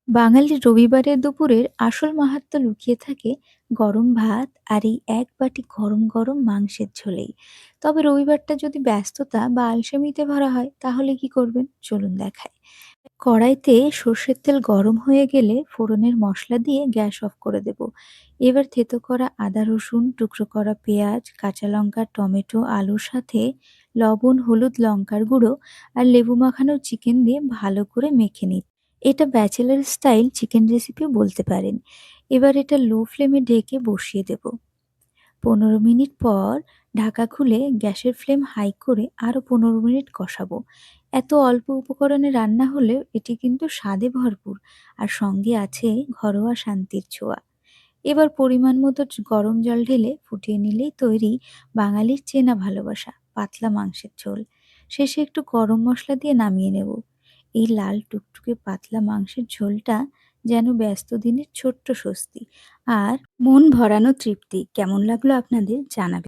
বাঙালির রবিবারের দুপুরের আসল মাহাত্ম্য লুকিয়ে থাকে গরম ভাত আর এই এক বাটি গরম গরম মাংসের ঝোলেই। তবে রবিবারটা যদি ব্যস্ততা বা আলসেমিতে ভরা হয় তাহলে কি করবেন চলুন দেখাই। কড়াইতে সর্ষের তেল গরম হয়ে গেলে ফোড়নের মশলা দিয়ে গ্যাস অফ করে দেব। এবার থেতো করা আদা রসুন, টুকরো করা পেঁয়াজ, কাঁচা লঙ্কা, টমেটো, আলুর সাথে লবণ, হলুদ, লঙ্কার গুঁড়ো আর লেবু মাখানো চিকেন দিয়ে ভালো করে মেখে নিন। এটা ব্যাচেলার স্টাইল চিকেন রেসিপি বলতে পারেন। এবার এটা লো ফ্লেমে ঢেকে বসিয়ে দেব। ১৫ মিনিট পর ঢাকা খুলে গ্যাসের ফ্লেম হাই করে আরও ১৫ মিনিট কষাবো। এত অল্প উপকরণে রান্না হলেও এটি কিন্তু স্বাদে ভরপুর আর সঙ্গে আছে ঘরোয়া শান্তির ছোঁয়া। এবার পরিমাণ মতো গরম জল ঢেলে ফুটিয়ে নিলেই তৈরি বাঙালির চেনা ভালোবাসা পাতলা মাংসের ঝোল। শেষে একটু গরম মসলা দিয়ে নামিয়ে নেব। এই লাল টুকটুকে পাতলা মাংসের ঝোলটা যেন ব্যস্ত দিনের ছোট্ট স্বস্তি আর মন ভরানো তৃপ্তি। কেমন লাগলো আপনাদের জানাবেন।